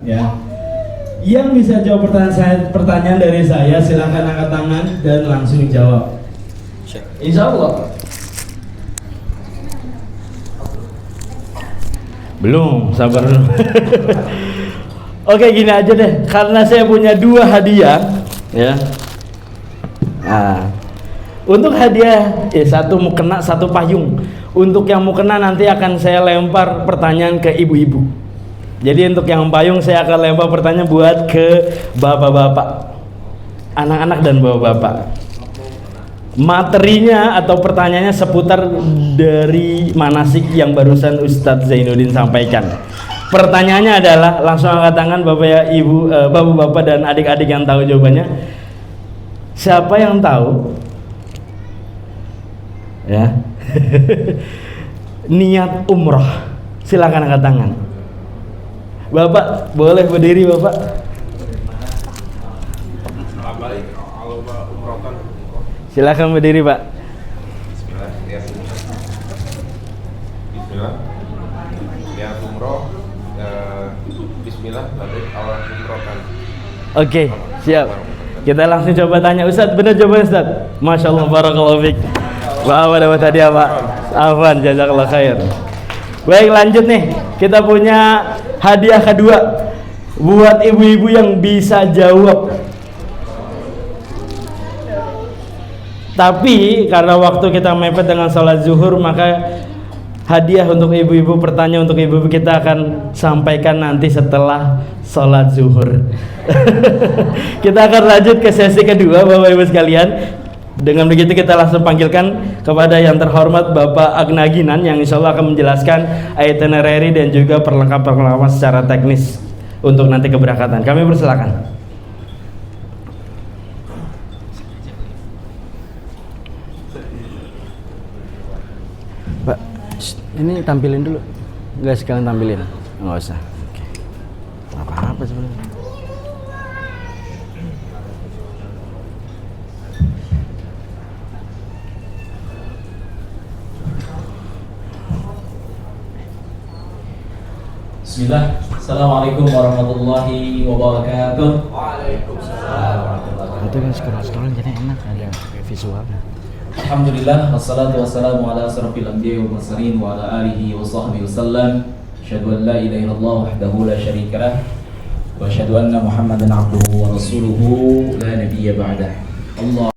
Ya. Yang bisa jawab pertanyaan dari saya silakan angkat tangan dan langsung jawab. Insya Allah. Belum, sabar dulu. Oke, gini aja deh, karena saya punya 2 hadiah, ya. Nah, untuk hadiah, satu mukena, satu payung. Untuk yang mukena nanti akan saya lempar pertanyaan ke ibu-ibu. Jadi untuk yang payung saya akan lempar pertanyaan buat ke bapak-bapak, anak-anak dan bapak-bapak. Materinya atau pertanyaannya seputar dari manasik yang barusan Ustadz Zainuddin sampaikan. Pertanyaannya adalah, langsung angkat tangan bapak ya ibu, bapak-bapak dan adik-adik yang tahu jawabannya. Siapa yang tahu? Ya. Niat umroh. Silakan angkat tangan. Bapak, boleh berdiri bapak. Silakan berdiri pak. Bismillah. Niat umroh. Bismillah. Nanti awal umrohkan. Oke, siap. Kita langsung coba tanya Ustadz. Benar jawaban Ustadz? Masya Allah, barakallahu fiik. Wah, dapat hadiah pak. Afwan, jazakallah khair. Baik, lanjut nih. Kita punya hadiah kedua buat ibu-ibu yang bisa jawab. Tapi karena waktu kita mepet dengan sholat zuhur, maka hadiah untuk ibu-ibu, pertanyaan untuk ibu-ibu kita akan sampaikan nanti setelah sholat zuhur. Kita akan lanjut ke sesi kedua Bapak Ibu sekalian. Dengan begitu kita langsung panggilkan kepada yang terhormat Bapak Agnaginan yang insya Allah akan menjelaskan itinerary dan juga perlengkapan secara teknis untuk nanti keberangkatan. Kami persilakan. Pak, ini tampilin dulu. Enggak sekalian tampilin. Enggak usah. Oke. Apa-apa sebenarnya. Bismillah. Assalamualaikum warahmatullahi wabarakatuh. Waalaikumsalam warahmatullahi wabarakatuh. Itu kan scroll jadi enak ada visualnya. Alhamdulillah, wassalatu wassalamu ala asrofil anbiya'i wal mursalin wa ala alihi wa sahbihi wasallam. Asyhadu an la ilaha illallah wahdahu la syarika lah wa asyhadu anna Muhammadan abduhu wa rasuluhu la nabiyya ba'dah. Allah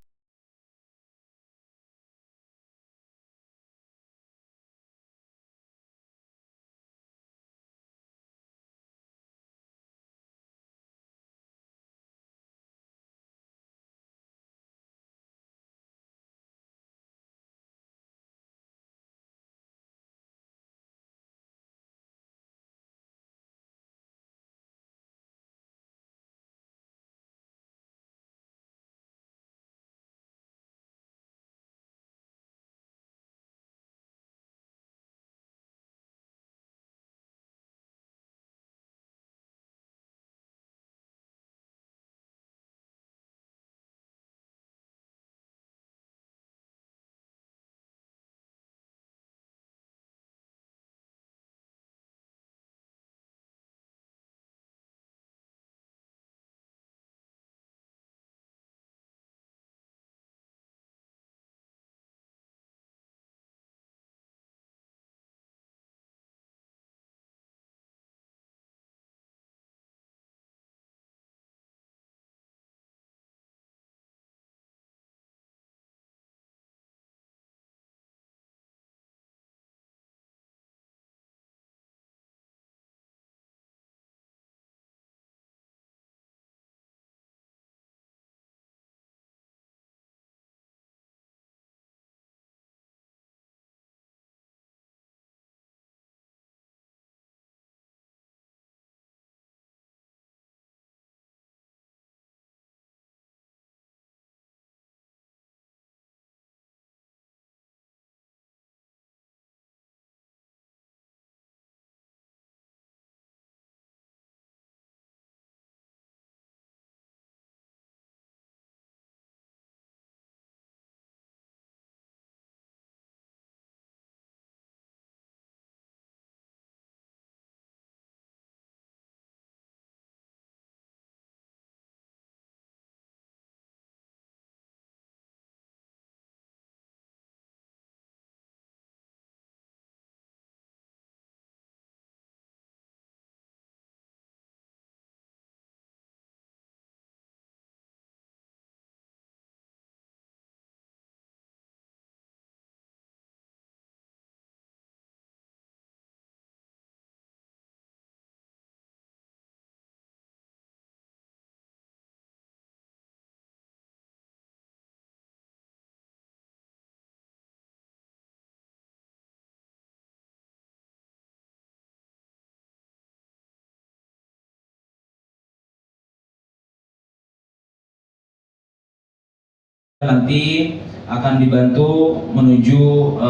nanti akan dibantu menuju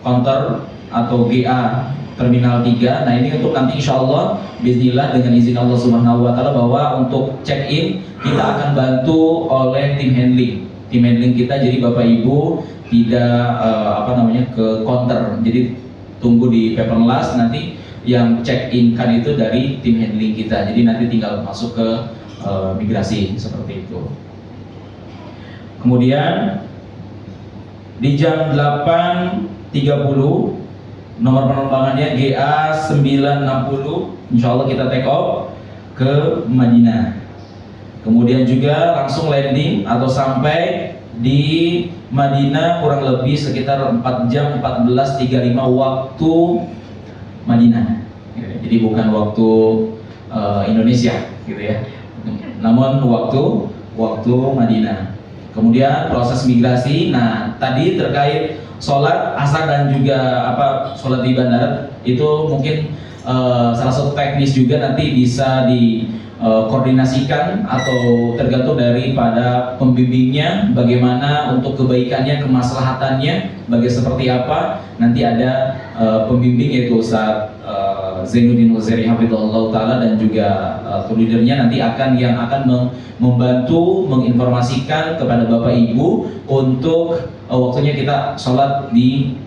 counter atau GA Terminal 3. Nah ini untuk nanti insya Allah bismillah dengan izin Allah Subhanahu wa Ta'ala bahwa untuk check in kita akan bantu oleh tim handling kita. Jadi Bapak Ibu tidak ke counter, jadi tunggu di paperless, nanti yang check in kan itu dari tim handling kita. Jadi nanti tinggal masuk ke migrasi seperti itu. Kemudian di jam 8.30 nomor penerbangannya GA 960, insya Allah kita take off ke Madinah. Kemudian juga langsung landing atau sampai di Madinah kurang lebih sekitar 4 jam 14.35 waktu Madinah. Jadi bukan waktu Indonesia gitu ya, namun waktu Madinah. Kemudian proses migrasi. Nah tadi terkait sholat asar dan juga sholat di bandara itu mungkin salah satu teknis juga nanti bisa dikoordinasikan atau tergantung daripada pembimbingnya, bagaimana untuk kebaikannya, kemaslahatannya, seperti apa. Nanti ada pembimbing yaitu Ustaz Zainuddin Huzairi hafizahullah ta'ala dan juga leadernya nanti akan membantu menginformasikan kepada Bapak Ibu untuk waktunya kita sholat di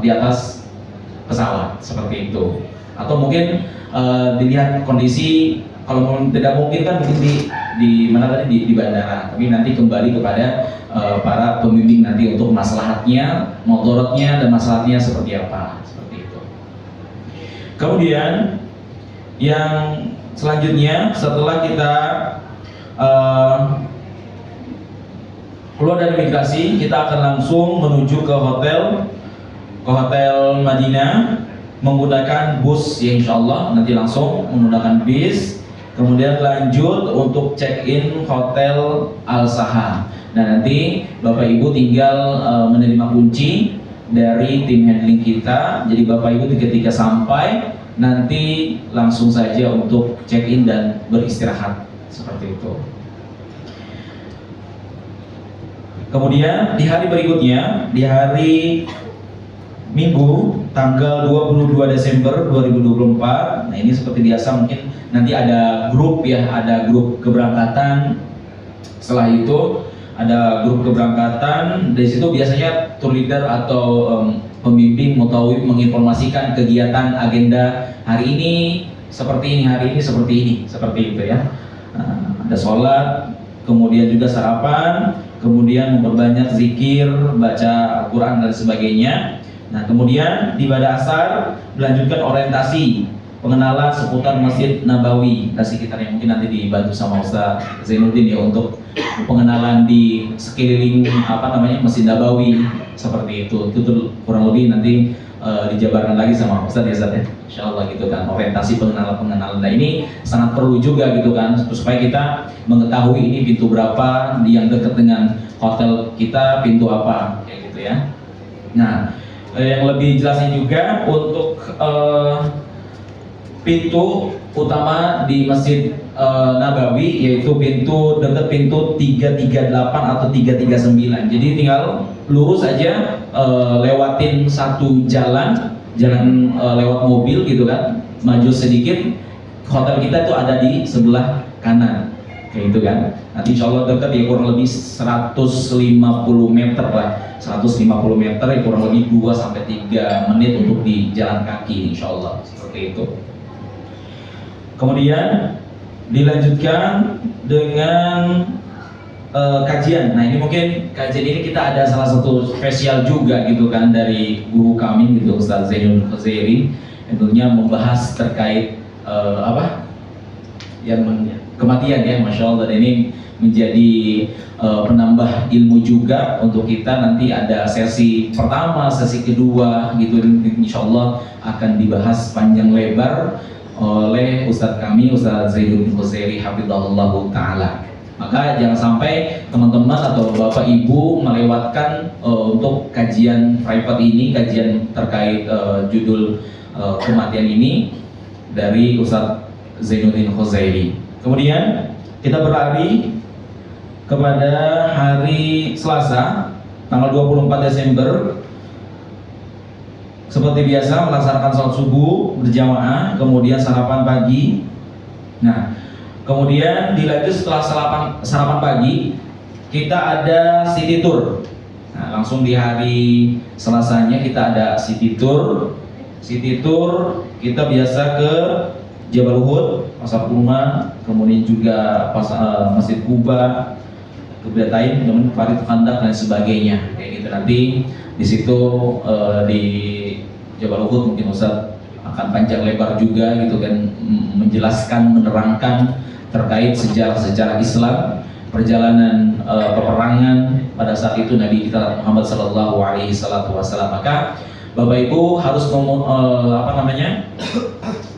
atas pesawat seperti itu, atau mungkin dilihat kondisi, kalau tidak mungkin kan mungkin di bandara, tapi nanti kembali kepada para pembimbing nanti untuk maslahatnya, motorotnya dan maslahatnya seperti apa, seperti itu. Kemudian yang selanjutnya setelah kita keluar dari migrasi, kita akan langsung menuju ke hotel Madinah menggunakan bus ya, insya Allah nanti langsung menggunakan bis. Kemudian lanjut untuk check in hotel Al-Saha. Nah nanti Bapak Ibu tinggal menerima kunci dari tim handling kita. Jadi Bapak Ibu ketika sampai nanti langsung saja untuk check in dan beristirahat seperti itu. Kemudian di hari berikutnya, di hari Minggu tanggal 22 Desember 2024. Nah ini seperti biasa mungkin nanti ada grup ya, ada grup keberangkatan. Setelah itu ada grup keberangkatan. Dari situ biasanya tour leader atau pembimbing mutawif menginformasikan kegiatan agenda hari ini seperti ini, hari ini seperti ini, seperti itu ya. Ada sholat, kemudian juga sarapan, kemudian memperbanyak zikir, baca Al-Quran dan sebagainya. Nah kemudian di pada asar dilanjutkan orientasi pengenalan seputar Masjid Nabawi dan sekitarnya, mungkin nanti dibantu sama Ustaz Zainuddin ya untuk pengenalan di sekeliling Masjid Nabawi seperti itu. Itu kurang lebih nanti dijabarkan lagi sama Ustaz ya Ustaz ya, insyaallah gitu kan, orientasi pengenalan. Nah ini sangat perlu juga gitu kan, supaya kita mengetahui ini pintu berapa yang dekat dengan hotel kita, pintu apa kayak gitu ya. Nah yang lebih jelasnya juga untuk pintu utama di Masjid Nabawi, yaitu dekat pintu 338 atau 339. Jadi tinggal lurus aja, lewatin satu jalan lewat mobil gitu kan, maju sedikit, hotel kita itu ada di sebelah kanan kayak gitu kan. Nanti insya Allah dekat ya, kurang lebih 150 meter lah, 150 meter ya, kurang lebih 2-3 menit untuk di jalan kaki insya Allah seperti itu. Kemudian dilanjutkan dengan kajian. Nah ini mungkin kajian ini kita ada salah satu spesial juga gitu kan dari guru kami gitu, Ustaz Zainuddin Huzairi, tentunya membahas terkait kematian ya, Masya Allah. Dan ini menjadi penambah ilmu juga untuk kita. Nanti ada sesi pertama, sesi kedua gitu, insya Allah akan dibahas panjang lebar oleh Ustadz kami, Ustadz Zainuddin Huzairi hafizahullah ta'ala. Maka jangan sampai teman-teman atau Bapak Ibu melewatkan untuk kajian private ini, kajian terkait judul kematian ini dari Ustadz Zainuddin Huzairi. Kemudian kita berlari kepada hari Selasa tanggal 24 Desember seperti biasa melaksanakan sholat subuh berjamaah, kemudian sarapan pagi. Nah, kemudian dilanjut setelah sarapan pagi kita ada city tour. Nah, langsung di hari Selasanya kita ada city tour. City tour kita biasa ke Jabal Uhud, Pasar Kurma, kemudian juga Masjid Kuba, Qiblatain, kemudian Farid Khandaq dan sebagainya. Kayak gitu nanti di situ di Jabal Uhud mungkin Ustaz akan panjang lebar juga gitu kan, menjelaskan, menerangkan terkait sejarah-sejarah Islam, perjalanan peperangan pada saat itu Nabi kita Muhammad sallallahu alaihi wasallam. Maka Bapak Ibu harus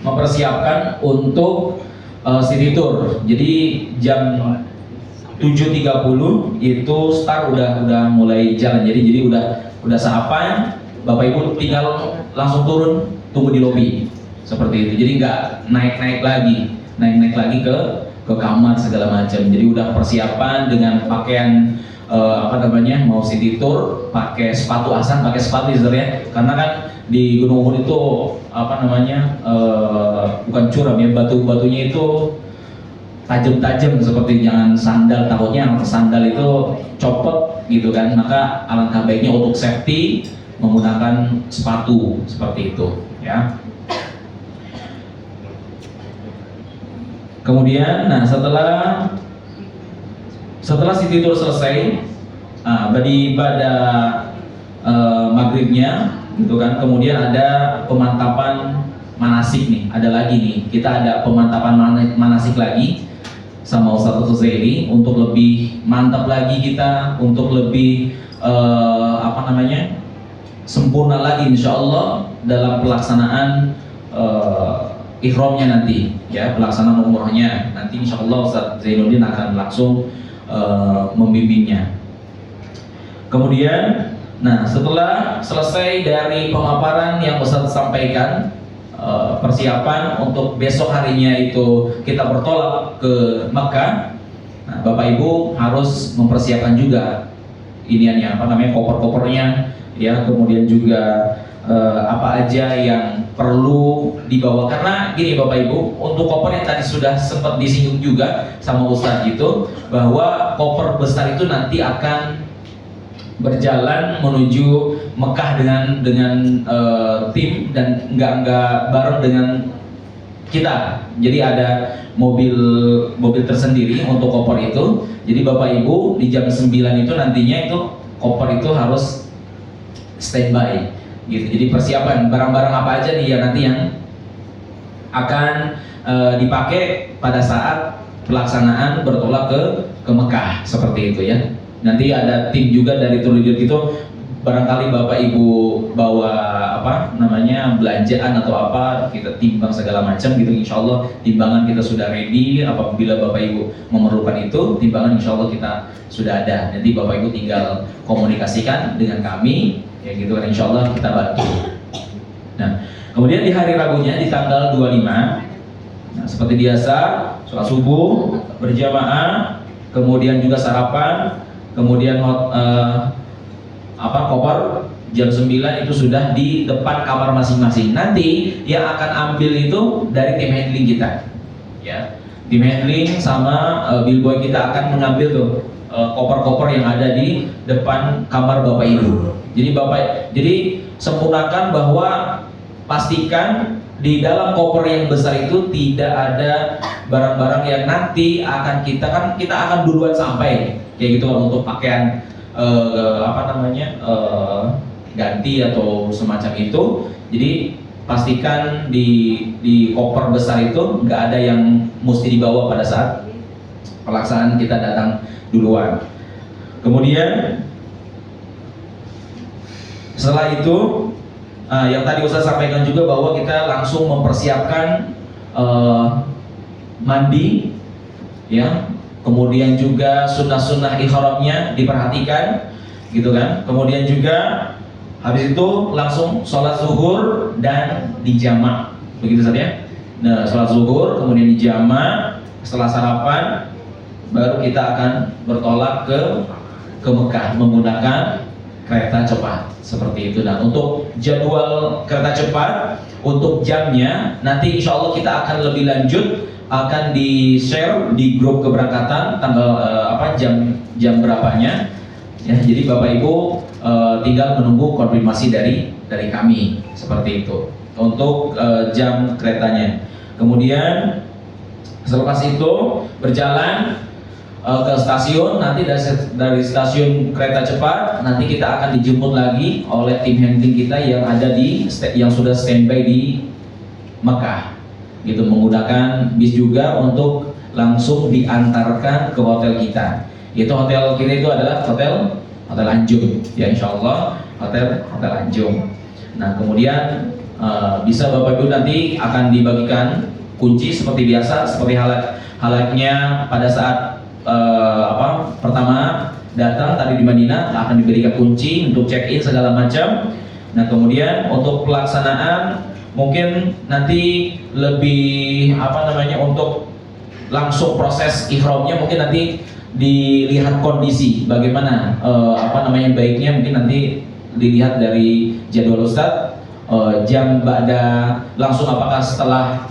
mempersiapkan untuk city tour. Jadi jam 7.30 itu start udah mulai jalan. Jadi udah sarapan, Bapak Ibu tinggal langsung turun, tunggu di lobi seperti itu. Jadi nggak naik lagi ke kamar segala macam. Jadi udah persiapan dengan pakaian mau city tour, pakai sepatu asan, pakai sepatu ya, karena kan di Gunung Uhud itu bukan curam ya, batunya itu tajam-tajam, seperti jangan sandal, takutnya sandal itu copot gitu kan. Maka alangkah baiknya untuk safety menggunakan sepatu seperti itu ya. Kemudian setelah city tour selesai, pada maghribnya gitu kan, kemudian ada pemantapan manasik nih, ada lagi nih, kita ada pemantapan manasik lagi sama Ustaz Zairi untuk lebih mantap lagi kita, untuk lebih sempurna lagi insya Allah dalam pelaksanaan ihramnya nanti ya, pelaksanaan umrohnya nanti insya Allah Ustaz Zainuddin akan langsung membimbingnya. Kemudian, setelah selesai dari pemaparan yang Ustaz sampaikan, persiapan untuk besok harinya itu kita bertolak ke Mekah. Bapak Ibu harus mempersiapkan juga koper-kopernya ya, kemudian juga apa aja yang perlu dibawa, karena gini Bapak Ibu, untuk koper yang tadi sudah sempat disinggung juga sama Ustadz itu, bahwa koper besar itu nanti akan berjalan menuju Mekah dengan tim, dan nggak bareng dengan kita. Jadi ada mobil tersendiri untuk koper itu. Jadi Bapak Ibu di jam 9 itu nantinya itu koper itu harus standby gitu. Jadi persiapan barang-barang apa aja nih ya nanti yang akan dipakai pada saat pelaksanaan bertolak ke Mekah seperti itu ya. Nanti ada tim juga dari tour leader itu, barangkali Bapak Ibu bawa belanjaan atau apa, kita timbang segala macam gitu. Insya Allah timbangan kita sudah ready. Apabila Bapak Ibu memerlukan itu, timbangan insya Allah kita sudah ada. Nanti Bapak Ibu tinggal komunikasikan dengan kami ya gitu kan, insya Allah kita bantu. Nah, kemudian di hari Rabunya di tanggal 25, seperti biasa sholat subuh berjamaah, kemudian juga sarapan, kemudian koper jam 9 itu sudah di depan kamar masing-masing. Nanti yang akan ambil itu dari tim handling kita ya, tim handling sama billboy kita akan mengambil tuh koper-koper yang ada di depan kamar Bapak Ibu. Jadi sempurnakan bahwa pastikan di dalam koper yang besar itu tidak ada barang-barang yang nanti akan kita akan duluan sampai kayak gitu untuk pakaian ganti atau semacam itu. Jadi pastikan di koper besar itu nggak ada yang mesti dibawa pada saat pelaksanaan kita datang duluan. Kemudian setelah itu yang tadi Ustaz sampaikan juga bahwa kita langsung mempersiapkan mandi ya, kemudian juga sunnah-sunnah ihramnya diperhatikan gitu kan. Kemudian juga habis itu langsung sholat zuhur dan dijamak begitu saja. Nah, sholat zuhur kemudian dijamak, setelah sarapan baru kita akan bertolak ke Mekah menggunakan kereta cepat seperti itu. Dan untuk jadwal kereta cepat, untuk jamnya nanti insya Allah kita akan lebih lanjut, akan di share di grup keberangkatan tanggal jam berapanya ya. Jadi Bapak Ibu tinggal menunggu konfirmasi dari kami seperti itu untuk jam keretanya. Kemudian selepas itu berjalan ke stasiun, nanti dari stasiun kereta cepat nanti kita akan dijemput lagi oleh tim handling kita yang ada yang sudah standby di Mekah gitu, menggunakan bis juga untuk langsung diantarkan ke hotel kita. Itu hotel kita itu adalah hotel Anjung ya, insya Allah hotel Anjung. Nah kemudian bisa Bapak Ibu nanti akan dibagikan kunci seperti biasa, seperti halaknya pada saat pertama datang tadi di Madinah, akan diberikan kunci untuk check-in segala macam. Nah kemudian untuk pelaksanaan mungkin nanti lebih untuk langsung proses ihramnya mungkin nanti dilihat kondisi bagaimana baiknya, mungkin nanti dilihat dari jadwal Ustadz jam langsung apakah setelah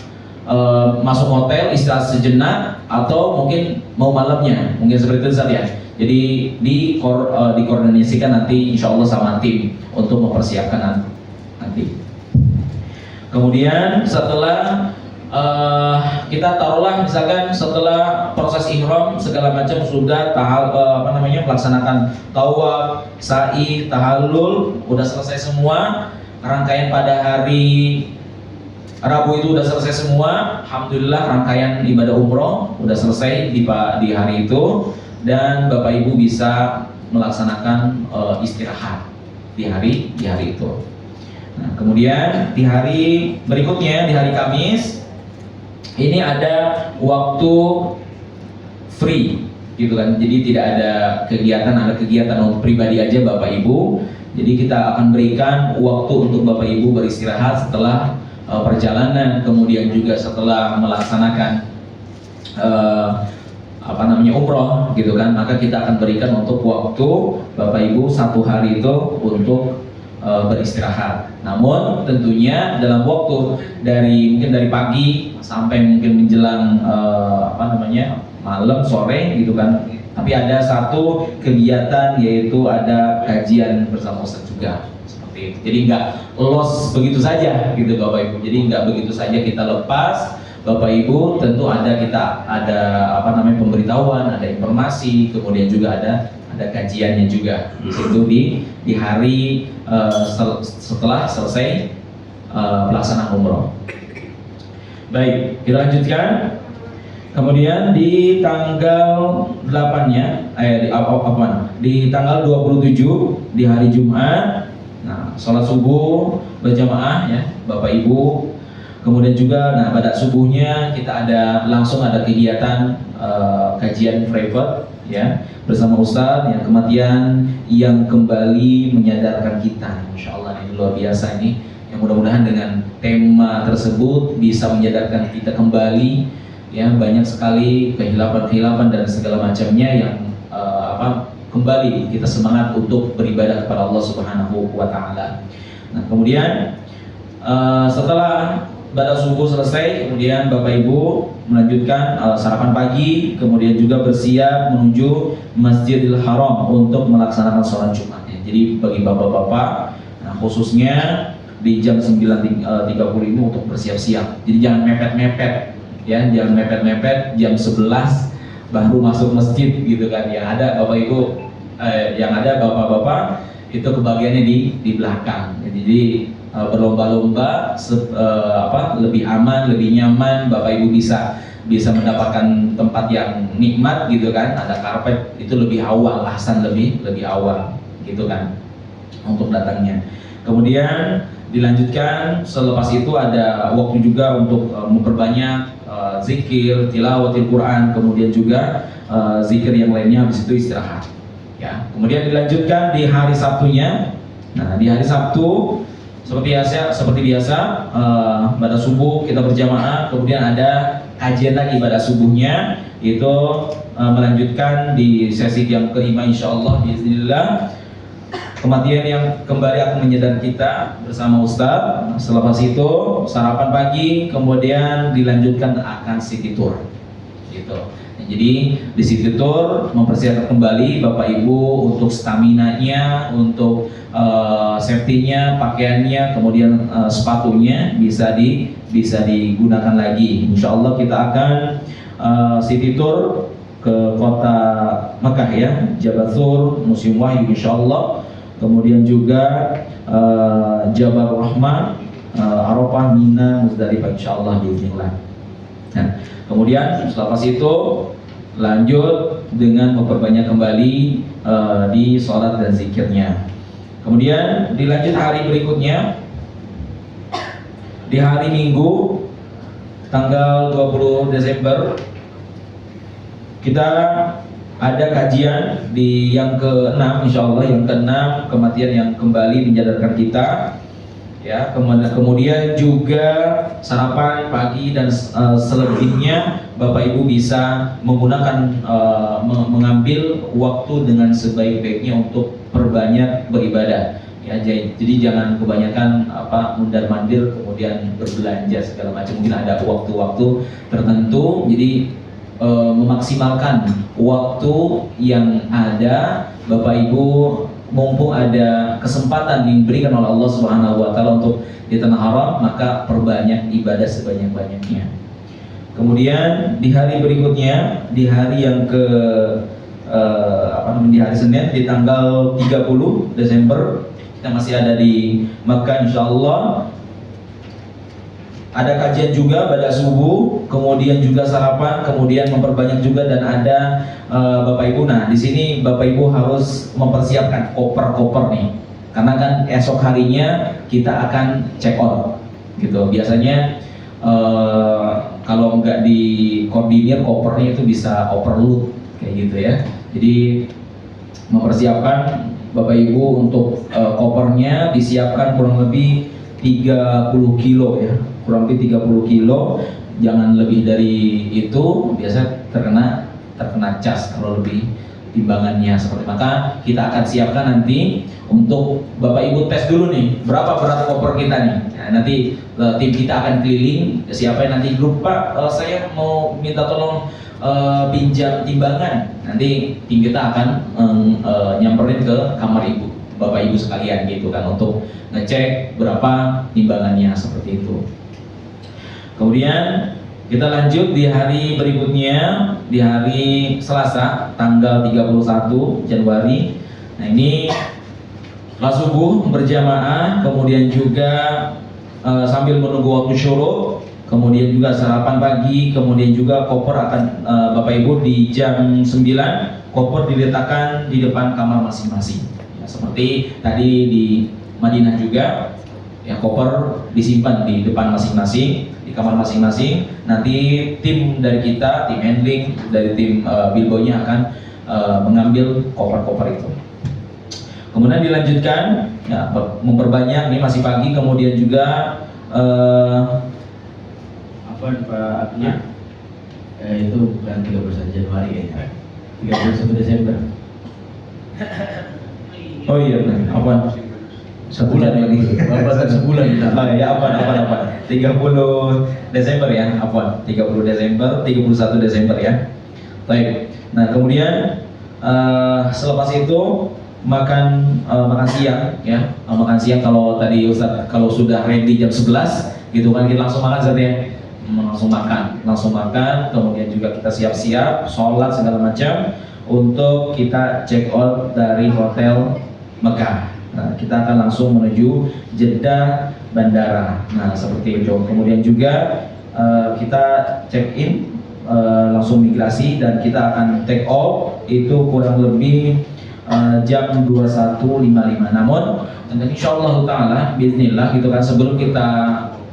masuk hotel istirahat sejenak atau mungkin mau malamnya, mungkin seperti itu Ustaz ya. Jadi dikoordinasikan nanti insya Allah sama tim untuk mempersiapkan nanti. Kemudian setelah kita taruhlah misalkan setelah proses ihram segala macam sudah melaksanakan tawaf, sa'i, tahallul udah selesai semua, rangkaian pada hari Rabu itu udah selesai semua, alhamdulillah rangkaian ibadah umroh udah selesai di hari itu, dan Bapak Ibu bisa melaksanakan istirahat di hari itu. Nah, kemudian di hari berikutnya, di hari Kamis ini ada waktu free gitu kan. Jadi tidak ada kegiatan untuk pribadi aja Bapak Ibu. Jadi kita akan berikan waktu untuk Bapak Ibu beristirahat setelah perjalanan, kemudian juga setelah melaksanakan umroh gitu kan, maka kita akan berikan untuk waktu Bapak Ibu 1 hari itu untuk beristirahat. Namun tentunya dalam waktu mungkin dari pagi sampai mungkin menjelang malam sore gitu kan. Tapi ada satu kegiatan yaitu ada kajian bersama Ustadz juga. Jadi nggak los begitu saja gitu Bapak Ibu. Jadi nggak begitu saja kita lepas Bapak Ibu, tentu kita ada pemberitahuan, ada informasi, kemudian juga ada kajiannya juga di situ di hari setelah selesai pelaksanaan umroh. Baik, kita lanjutkan. Kemudian di tanggal 8-nya di tanggal 27 di hari Jumat, nah sholat subuh berjamaah ya Bapak Ibu. Kemudian juga pada subuhnya kita langsung ada kegiatan kajian private ya bersama Ustadz yang kematian yang kembali menyadarkan kita. Insya Allah ini luar biasa ini, yang mudah-mudahan dengan tema tersebut bisa menyadarkan kita kembali ya. Banyak sekali kehilapan dan segala macamnya yang kembali kita semangat untuk beribadah kepada Allah Subhanahu wa Ta'ala. Nah kemudian setelah ibadah subuh selesai, kemudian Bapak Ibu melanjutkan sarapan pagi, kemudian juga bersiap menuju Masjidil Haram untuk melaksanakan sholat Jumatnya. Jadi bagi bapak-bapak, khususnya di jam 9.35 untuk bersiap-siap. Jadi jangan mepet-mepet, ya, jangan mepet-mepet jam 11 baru masuk masjid gitu kan. Yang ada Bapak Ibu, yang ada bapak-bapak itu kebagiannya di belakang. Jadi berlomba-lomba lebih aman, lebih nyaman, Bapak Ibu bisa mendapatkan tempat yang nikmat gitu kan. Ada karpet itu lebih awal, ahsan lebih awal gitu kan untuk datangnya. Kemudian dilanjutkan selepas itu ada waktu juga untuk memperbanyak zikir, tilawatil Quran, kemudian juga zikir yang lainnya, habis itu istirahat. Ya, kemudian dilanjutkan di hari Sabtunya. Nah, di hari Sabtu seperti biasa pada subuh kita berjamaah, kemudian ada kajian lagi pada subuhnya, itu melanjutkan di sesi yang kelima insyaallah bismillah. Kematian yang kembali akan menyadarkan kita bersama Ustadz. Selepas itu sarapan pagi, kemudian dilanjutkan akan city tour gitu. Jadi di city tour mempersiapkan kembali Bapak Ibu untuk stamina-nya, untuk safety-nya, pakaiannya, kemudian sepatunya bisa digunakan lagi. Insya Allah kita akan city tour ke kota Mekah ya, Jabal Museum Wahyu insya Allah. Kemudian juga Jabal Rahmah, Arafah, Mina, Muzdalifah insya Allah diizinkan. Nah, kemudian selepas itu lanjut dengan memperbanyak kembali di sholat dan zikirnya. Kemudian dilanjut hari berikutnya, di hari Minggu tanggal 20 Desember kita ada kajian di yang ke-6 insya Allah, yang ke-6 kematian yang kembali menyadarkan kita ya. Kemudian juga sarapan pagi dan selebihnya Bapak Ibu bisa menggunakan mengambil waktu dengan sebaik-baiknya untuk perbanyak beribadah ya. Jadi jangan kebanyakan mundar-mandir kemudian berbelanja segala macam. Mungkin ada waktu-waktu tertentu, jadi memaksimalkan waktu yang ada Bapak Ibu, mumpung ada kesempatan diberikan oleh Allah Subhanahu wa taala untuk di tanah haram, maka perbanyak ibadah sebanyak-banyaknya. Kemudian di hari berikutnya, di hari yang ke di hari Senin di tanggal 30 Desember kita masih ada di Makkah insyaallah. Ada kajian juga pada subuh, kemudian juga sarapan, kemudian memperbanyak juga dan ada Bapak Ibu. Nah, di sini Bapak Ibu harus mempersiapkan koper-koper nih. Karena kan esok harinya kita akan check out gitu. Biasanya kalau nggak dikoordinir kopernya itu bisa overload kayak gitu ya. Jadi mempersiapkan Bapak Ibu untuk kopernya disiapkan kurang lebih 30 kilo ya, kurang lebih 30 kilo, jangan lebih dari itu, biasa terkena cas kalau lebih timbangannya seperti. Maka kita akan siapkan nanti untuk Bapak Ibu tes dulu nih berapa berat koper kita nih. Nah, nanti tim kita akan keliling, siapa yang nanti grup Pak, saya mau minta tolong pinjam timbangan. Nanti tim kita akan nyamperin ke kamar Ibu, Bapak Ibu sekalian gitu kan, untuk ngecek berapa timbangannya seperti itu. Kemudian kita lanjut di hari berikutnya, di hari Selasa tanggal 31 Januari. Nah, ini sholat subuh berjamaah, kemudian juga sambil menunggu waktu syuruk, kemudian juga sarapan pagi, kemudian juga koper akan Bapak Ibu di jam 9 koper diletakkan di depan kamar masing-masing. Ya, seperti tadi di Madinah juga ya, koper disimpan di depan masing-masing, di kamar masing-masing. Nanti tim dari kita, tim handling dari tim billboy-nya akan mengambil koper-koper itu. Kemudian dilanjutkan ya, memperbanyak, ini masih pagi. Kemudian juga Pak ya? Itu bukan 31 Januari ya, 31 Desember. Oh iya, apa? Sebulan lagi, bapak sebulan kita. Ya apa? 30 Desember ya, apa? 30 Desember, 31 Desember ya. Baik. Nah, kemudian selepas itu makan siang ya. Makan siang kalau tadi Ustaz kalau sudah ready jam 11 gitu kan, kita langsung makan Ustaz ya. Langsung makan, kemudian juga kita siap-siap sholat segala macam untuk kita check out dari hotel Mekah. Nah, kita akan langsung menuju Jeddah bandara. Nah, seperti itu. Kemudian juga kita check in, langsung migrasi, dan kita akan take off itu kurang lebih jam 21.55. Namun, insyaallah taala bismillah gitu kan, sebelum kita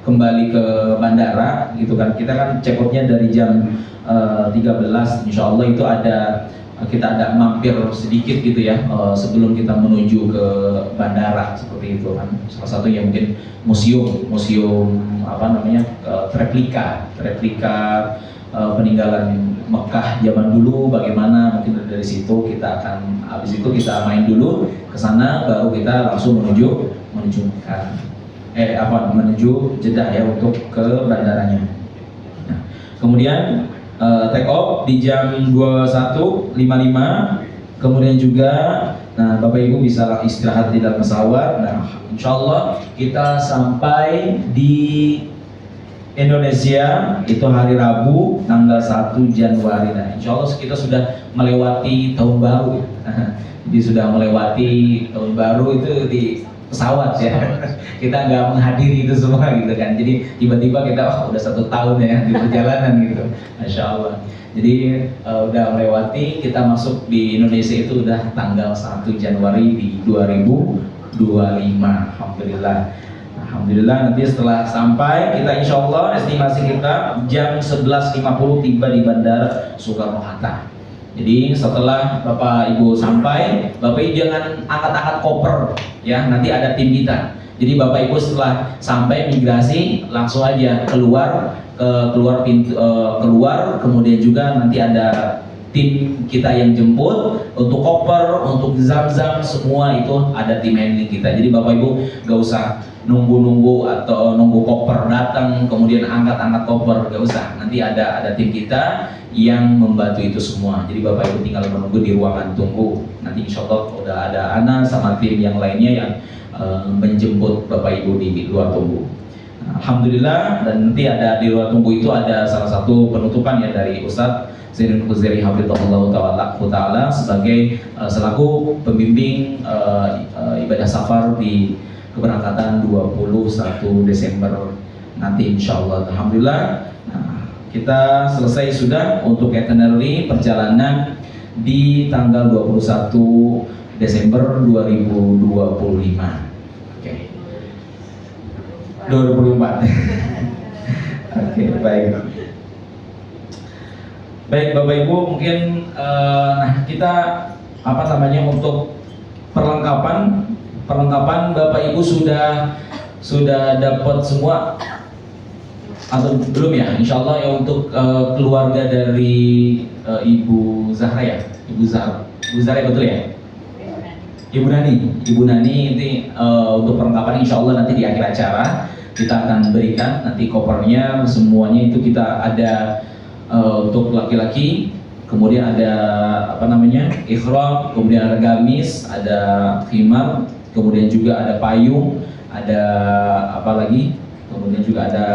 kembali ke bandara gitu kan, kita kan check outnya dari jam 13. Insyaallah itu kita ada mampir sedikit gitu ya sebelum kita menuju ke bandara seperti itu kan. Salah satunya mungkin museum replika peninggalan Mekah zaman dulu bagaimana, mungkin dari situ kita akan, habis itu kita main dulu ke sana, baru kita langsung menuju Mekah. Menuju Jeddah ya, untuk ke bandaranya. Nah, kemudian take off di jam 21.55. Kemudian juga, nah Bapak Ibu bisa istirahat di dalam pesawat. Nah, insya Allah kita sampai di Indonesia itu hari Rabu tanggal 1 Januari. Nah, insya Allah kita sudah melewati tahun baru. Jadi sudah melewati tahun baru itu di pesawat ya. Kita nggak menghadiri itu semua gitu kan. Jadi tiba-tiba kita udah 1 tahun ya di perjalanan gitu. Masya Allah. Jadi udah melewati, kita masuk di Indonesia itu udah tanggal 1 Januari di 2025. Alhamdulillah nanti setelah sampai kita insya Allah estimasi kita jam 11.50 tiba di Bandara Soekarno-Hatta. Jadi setelah Bapak Ibu sampai, Bapak Ibu jangan angkat-angkat koper ya, nanti ada tim kita. Jadi Bapak Ibu setelah sampai migrasi langsung aja keluar pintu keluar, kemudian juga nanti ada tim kita yang jemput untuk koper, untuk zam-zam, semua itu ada tim handling kita. Jadi Bapak Ibu gak usah nunggu-nunggu atau nunggu koper datang kemudian angkat-angkat koper, gak usah. Nanti ada tim kita yang membantu itu semua. Jadi Bapak Ibu tinggal menunggu di ruangan tunggu. Nanti insya Allah udah ada Ana sama tim yang lainnya yang menjemput Bapak Ibu di luar tunggu. Alhamdulillah, dan nanti ada di luar tunggu itu ada salah satu penutupan ya dari Ustadz Zainul Khuzairi Hafizahullah Ta'ala sebagai selaku pembimbing ibadah safar di keberangkatan 21 Desember nanti insya Allah. Alhamdulillah, nah, kita selesai sudah untuk itinerary perjalanan di tanggal 21 Desember 2025. Oke. 2024. Oke, baik. Baik Bapak Ibu, mungkin kita untuk perlengkapan Bapak Ibu sudah dapat semua atau belum ya? Insya Allah ya, untuk keluarga dari Ibu Zahra ya, Ibu Zahra betul ya? Ibu Nani ini untuk perlengkapan insya Allah nanti di akhir acara kita akan berikan nanti kopernya semuanya itu kita ada untuk laki-laki, kemudian ada ihram, kemudian ada gamis, ada khimar, kemudian juga ada payung, ada kemudian juga ada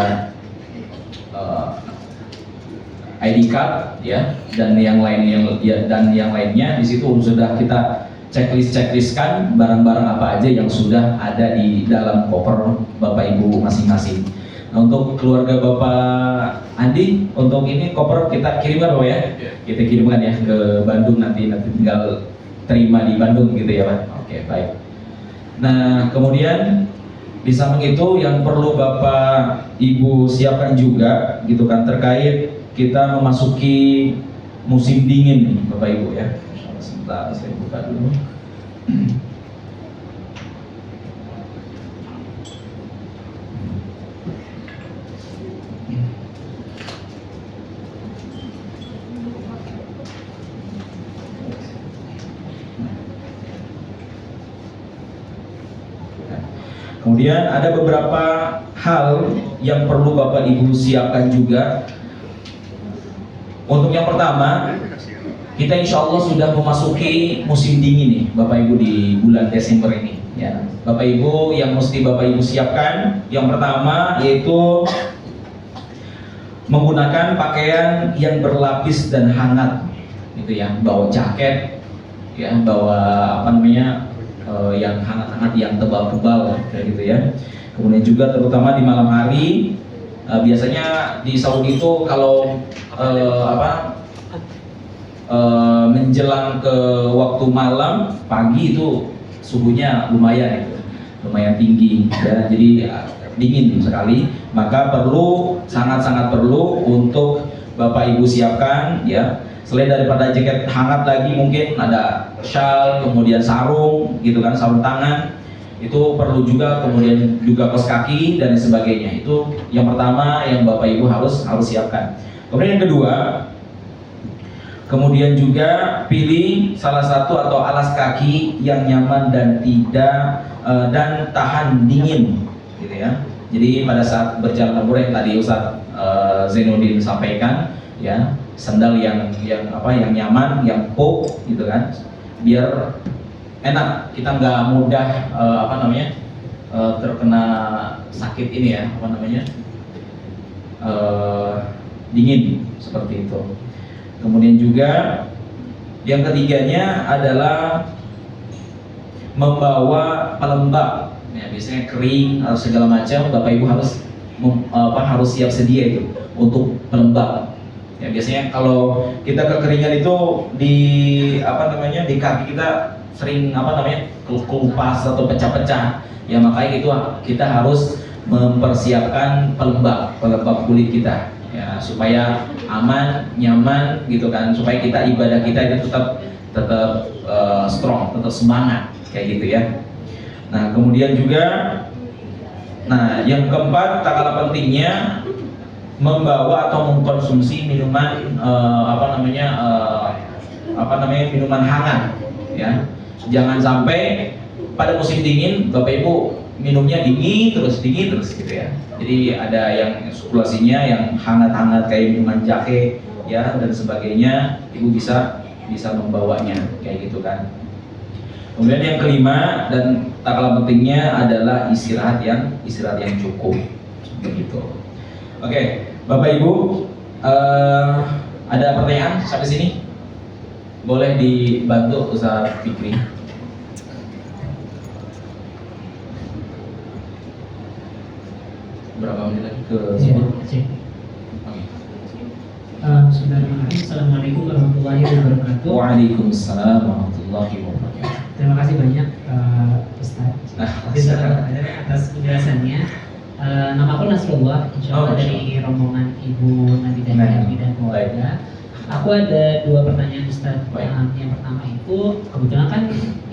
ID card ya, dan yang lainnya di situ sudah kita checklistkan barang-barang apa aja yang sudah ada di dalam koper Bapak Ibu masing-masing. Nah, untuk keluarga Bapak Andi, untuk ini koper kita kirimkan Bapak ya? Kita kirimkan ya ke Bandung, nanti tinggal terima di Bandung gitu ya Pak. Oke, baik. Nah, kemudian di samping itu yang perlu Bapak Ibu siapkan juga gitu kan, terkait kita memasuki musim dingin nih Bapak Ibu ya. Sebentar saya buka dulu. Kemudian ada beberapa hal yang perlu Bapak Ibu siapkan juga. Untuk yang pertama, kita insya Allah sudah memasuki musim dingin nih Bapak Ibu di bulan Desember ini ya. Bapak Ibu yang mesti Bapak Ibu siapkan, yang pertama yaitu menggunakan pakaian yang berlapis dan hangat gitu ya, bawa jaket ya, bawa yang hangat-hangat, yang tebal-tebal kayak gitu ya. Kemudian juga terutama di malam hari, biasanya di Saudi itu kalau menjelang ke waktu malam, pagi itu suhunya lumayan tinggi ya, jadi dingin sekali, maka sangat-sangat perlu untuk Bapak Ibu siapkan ya. Selain daripada jaket hangat lagi, mungkin ada shawl, kemudian sarung gitu kan, sarung tangan itu perlu juga, kemudian juga kaos kaki dan sebagainya. Itu yang pertama yang Bapak Ibu harus siapkan. Kemudian yang kedua, kemudian juga pilih salah satu atau alas kaki yang nyaman dan tidak dan tahan dingin, gitu ya. Jadi pada saat berjalan umroh yang tadi Ustaz Zainuddin sampaikan, ya, sandal yang nyaman, yang empuk, gitu kan, biar enak, kita nggak mudah terkena sakit ini ya, dingin seperti itu. Kemudian juga yang ketiganya adalah membawa pelembab. Ya, biasanya kering atau segala macam, Bapak Ibu harus siap sedia itu untuk pelembab. Ya, biasanya kalau kita kekeringan itu di kaki kita sering kelupas atau pecah-pecah. Ya, makanya itu kita harus mempersiapkan pelembab kulit kita, ya, supaya aman, nyaman, gitu kan, supaya ibadah kita itu tetap strong, tetap semangat, kayak gitu ya. Nah, kemudian juga, yang keempat, tak kalah pentingnya membawa atau mengkonsumsi minuman minuman hangat, ya. Jangan sampai pada musim dingin Bapak Ibu minumnya dingin terus gitu ya. Jadi ada yang sirkulasinya yang hangat-hangat kayak minuman jahe, ya, dan sebagainya, Ibu bisa membawanya kayak gitu kan. Kemudian yang kelima dan tak kalah pentingnya adalah istirahat yang cukup, begitu. Oke, Bapak Ibu, ada pertanyaan sampai sini? Boleh dibantu Ustaz Fikri. Berapa menit lagi ke sini? Bismillahirrahmanirrahim. Assalamualaikum warahmatullahi wabarakatuh. Waalaikumsalam warahmatullahi wabarakatuh. Terima kasih banyak Ustaz atas penjelasannya. Nama aku Nasrullah, insyaallah dari rombongan Ibu Nabi dan keluarga. Aku ada dua pertanyaan Ustaz. Yang pertama itu, kebetulan kan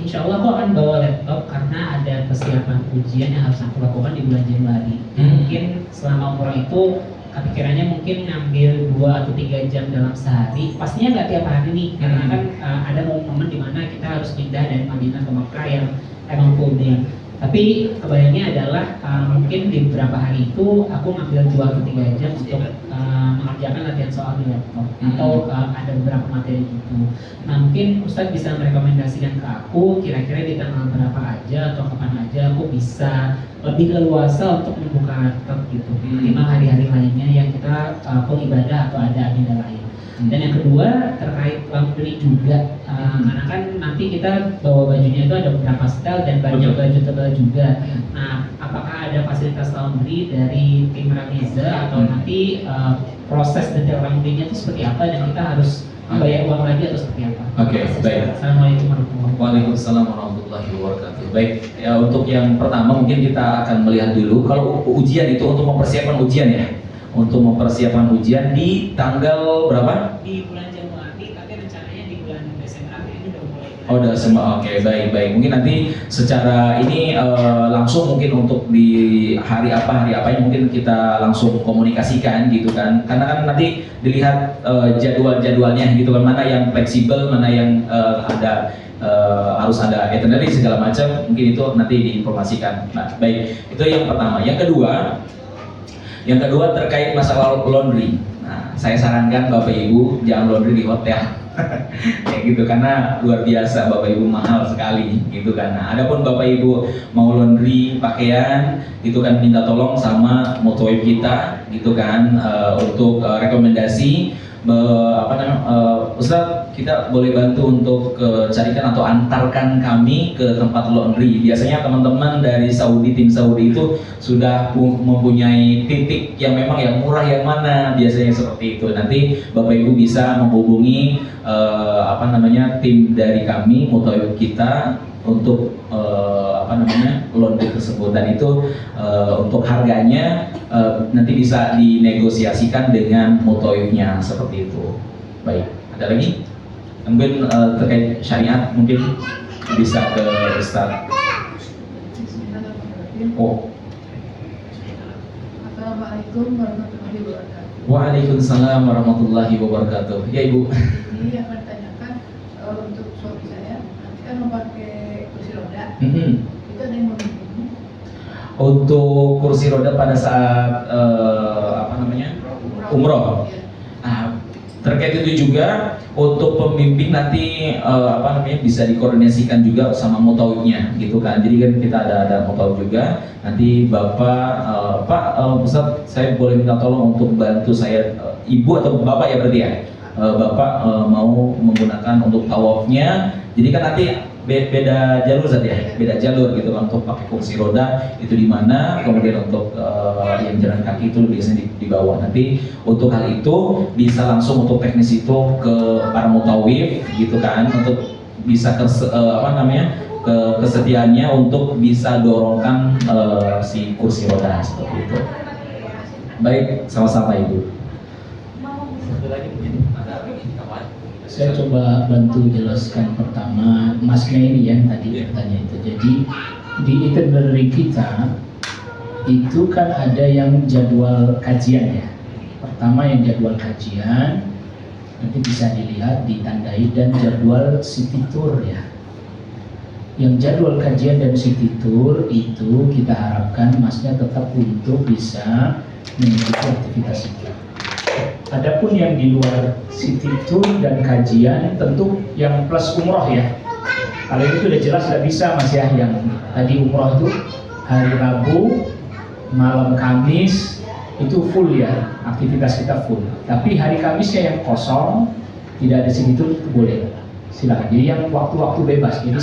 insya Allah aku akan bawa laptop karena ada persiapan ujian yang harus aku lakukan di bulan Januari. Mungkin selama umroh itu kepikirannya mungkin ngambil 2 atau 3 jam dalam sehari. Pastinya nggak tiap hari nih, karena kan ada momen dimana kita harus pindah dari Madinah ke Mekah yang emang full day. Tapi kebayangnya adalah mungkin di beberapa hari itu aku ngambil 2 atau 3 jam untuk mengerjakan latihan soal di laptop atau ada beberapa materi gitu. Nah, mungkin Ustadz bisa merekomendasikan ke aku kira-kira di tanggal berapa aja atau kapan aja aku bisa lebih leluasa untuk membuka laptop gitu, ketimbang hari-hari lainnya yang kita full ibadah atau ada agenda lain. Dan yang kedua terkait laundry juga, karena kan nanti kita bawa bajunya itu ada beberapa style dan banyak baju tebal juga. Nah, apakah ada fasilitas laundry dari tim Ramiza atau nanti proses detail laundrynya itu seperti apa dan kita harus bayar uang lagi atau seperti apa? Oke, baik. Assalamualaikum warahmatullahi wabarakatuh. Waalaikumsalam warahmatullahi wabarakatuh. Baik, ya, untuk yang pertama mungkin kita akan melihat dulu kalau ujian itu untuk mempersiapkan ujian ya. Untuk mempersiapkan ujian di tanggal berapa? Di bulan Januari, tapi rencananya di bulan Desember ini udah mulai. Oh, udah semua. Oke, baik. Mungkin nanti secara ini langsung mungkin untuk di hari apa yang mungkin kita langsung komunikasikan gitu kan. Karena kan nanti dilihat jadwalnya gitu kan, mana yang fleksibel, mana yang harus ada itinerary segala macam, mungkin itu nanti diinformasikan. Nah, baik. Itu yang pertama. Yang kedua terkait masalah laundry. Nah, saya sarankan Bapak Ibu jangan laundry di hotel. Kayak gitu, karena luar biasa Bapak Ibu mahal sekali gitu kan. Nah, adapun Bapak Ibu mau laundry pakaian itu kan minta tolong sama motoib kita gitu kan, untuk rekomendasi Ustaz, kita boleh bantu untuk carikan atau antarkan kami ke tempat laundry. Biasanya teman-teman dari tim Saudi itu sudah mempunyai titik yang memang yang murah yang mana, biasanya seperti itu. Nanti Bapak Ibu bisa menghubungi tim dari kami, motoib kita untuk laundry tersebut, dan itu untuk harganya nanti bisa dinegosiasikan dengan motoibnya seperti itu. Baik, ada lagi? Mungkin terkait syariat mungkin bisa ke Ustaz. Oh. Assalamualaikum warahmatullahi wabarakatuh. Waalaikumsalam warahmatullahi wabarakatuh. Ya Ibu. Ini yang bertanyakan untuk suami saya, nanti kan memakai kursi roda, itu ada yang membimbing. Untuk kursi roda pada saat umroh. Nah, terkait itu juga untuk pembimbing nanti bisa dikoordinasikan juga sama mutawifnya gitu kan. Jadi kan kita ada mutawif juga. Nanti Bapak Pak Ustaz, saya boleh minta tolong untuk bantu saya, Ibu atau Bapak ya berarti ya. Bapak mau menggunakan untuk tawafnya. Jadi kan nanti beda jalur saja ya, beda jalur gitu kan, untuk pakai kursi roda itu di mana, kemudian untuk yang jalan kaki itu biasanya di bawah. Nanti untuk hal itu bisa langsung untuk teknis itu ke para mutawif gitu kan, untuk bisa kesediaannya untuk bisa dorongkan si kursi roda seperti itu. Baik, sama-sama Ibu. Satu lagi mungkin ada kawan. Saya coba bantu jelaskan pertama masnya ini yang tadi bertanya itu. Jadi di itinerary kita itu kan ada yang jadwal kajian ya. Pertama yang jadwal kajian nanti bisa dilihat ditandai, dan jadwal city tour ya. Yang jadwal kajian dan city tour itu kita harapkan masnya tetap untuk bisa mengikuti aktivitas itu. Adapun yang di luar city tour dan kajian tentu yang plus umroh ya. Kalau itu udah jelas tidak bisa Mas ya. Yang tadi umroh itu hari Rabu, malam Kamis itu full ya, aktivitas kita full. Tapi hari Kamisnya yang kosong, tidak ada city tour itu boleh. Silakan. Jadi yang waktu-waktu bebas. Jadi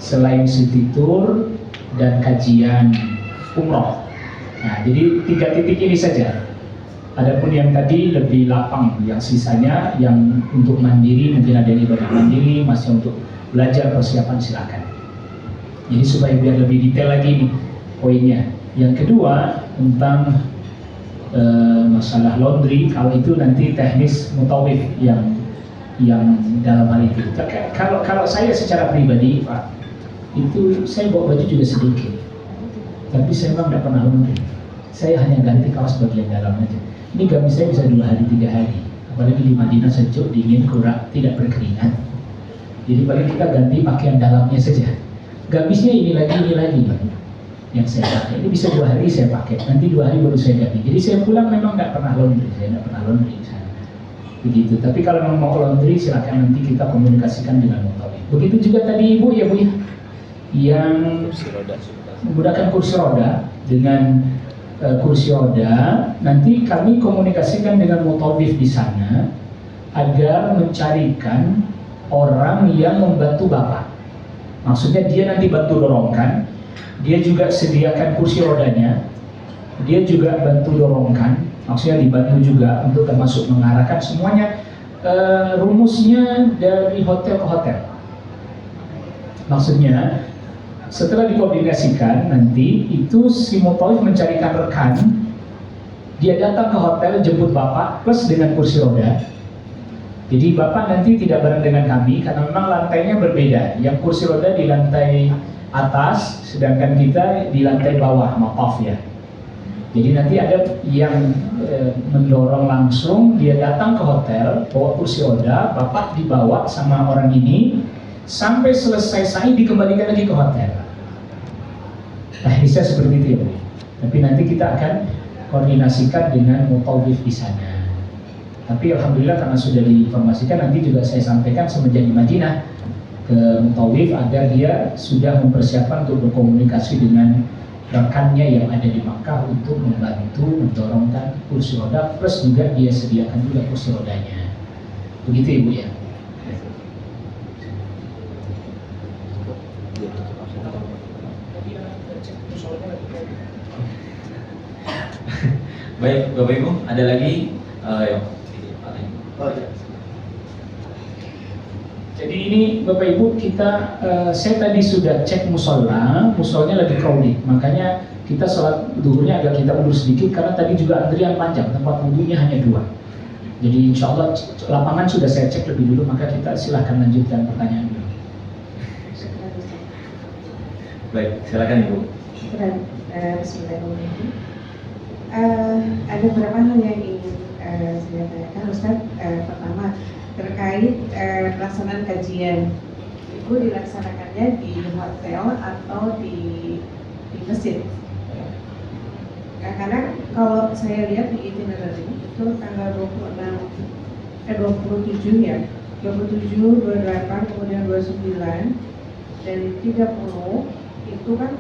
selain city tour dan kajian umroh. Nah, jadi 3 titik ini saja. Adapun yang tadi lebih lapang, yang sisanya yang untuk mandiri, mungkin ada yang ibadah mandiri, masih untuk belajar persiapan silakan. Jadi supaya biar lebih detail lagi nih poinnya. Yang kedua tentang masalah laundry, kalau itu nanti teknis mutawif yang dalam hal itu. Kalau saya secara pribadi Pak, itu saya bawa baju juga sedikit, tapi saya memang tidak pernah laundry. Saya hanya ganti kaos bagian dalam aja. Ini gamis saya bisa 2 hari 3 hari, apalagi di Madinah sejuk, dingin, kurang, tidak berkeringat. Jadi paling kita ganti pakaian dalamnya saja. Gamisnya ini lagi yang saya pakai. Ini bisa 2 hari saya pakai, nanti 2 hari baru saya ganti. Jadi saya pulang memang nggak pernah laundry, saya nggak pernah laundry di sana. Begitu. Tapi kalau memang mau laundry silakan nanti kita komunikasikan dengan mutawif. Begitu juga tadi Ibu ya Bu ya, yang menggunakan kursi roda dengan kursi roda, nanti kami komunikasikan dengan mutawif di sana agar mencarikan orang yang membantu Bapak. Maksudnya dia nanti bantu dorongkan, dia juga sediakan kursi rodanya, dia juga bantu dorongkan, maksudnya dibantu juga untuk termasuk mengarahkan semuanya. Rumusnya dari hotel ke hotel. Maksudnya setelah dikoordinasikan, nanti itu si mutawif mencarikan rekan, dia datang ke hotel jemput Bapak plus dengan kursi roda. Jadi Bapak nanti tidak bareng dengan kami karena memang lantainya berbeda. Yang kursi roda di lantai atas, sedangkan kita di lantai bawah, maaf ya. Jadi nanti ada yang mendorong langsung, dia datang ke hotel bawa kursi roda, Bapak dibawa sama orang ini sampai selesai sa'i dikembalikan lagi ke hotel. Nah, bisa seperti itu ya Bu. Tapi nanti kita akan koordinasikan dengan mutawif di sana. Tapi alhamdulillah karena sudah diinformasikan, nanti juga saya sampaikan semenjak di Madinah ke mutawif agar dia sudah mempersiapkan untuk berkomunikasi dengan rekannya yang ada di Makkah untuk membantu mendorongkan kursi roda, plus juga dia sediakan juga kursi rodanya. Begitu Ibu ya. Baik Bapak Ibu, ada lagi? Jadi ini Bapak Ibu kita, saya tadi sudah cek musolanya lagi crowded, makanya kita sholat duhurnya agak kita mundur sedikit karena tadi juga antrian panjang, tempat wudhunya hanya 2. Jadi insya Allah lapangan sudah saya cek lebih dulu, maka kita silahkan lanjutkan pertanyaan dulu. Baik, silakan Ibu. Bismillahirrahmanirrahim. Ada beberapa hal yang ingin saya tanyakan, Ustaz. Pertama, terkait pelaksanaan kajian. Itu dilaksanakannya di hotel atau di masjid? Karena kalau saya lihat di itinerary itu tanggal 27 ya, 27, 28, kemudian 29 dan 30 itu kan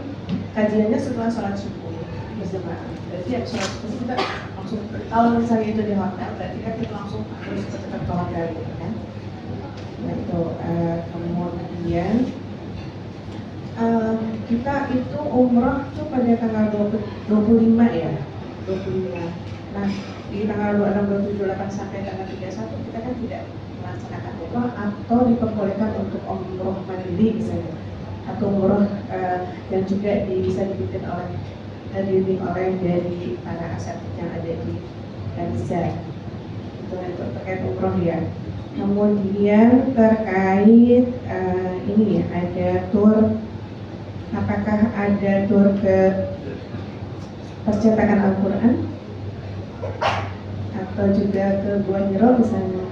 kajiannya setelah sholat subuh berjamaah. Berarti ya sholat subuh kita langsung, kalau misalnya itu di hotel berarti kan kita langsung harus cepat ke hotel gitu kan. Nah itu kemudian kita itu umroh tuh pada tanggal 25 ya, 25. Nah di tanggal 26, 27, 28 sampai tanggal 31 kita kan tidak melaksanakan umroh atau diperbolehkan untuk umroh mandiri misalnya, atau umroh yang juga bisa dibimbing oleh dari para asatidz yang ada di Gaza. Itu terkait umroh ya. Kemudian terkait ini ya, ada tur, apakah ada tur ke percetakan Al-Quran atau juga ke Gua Hiro misalnya.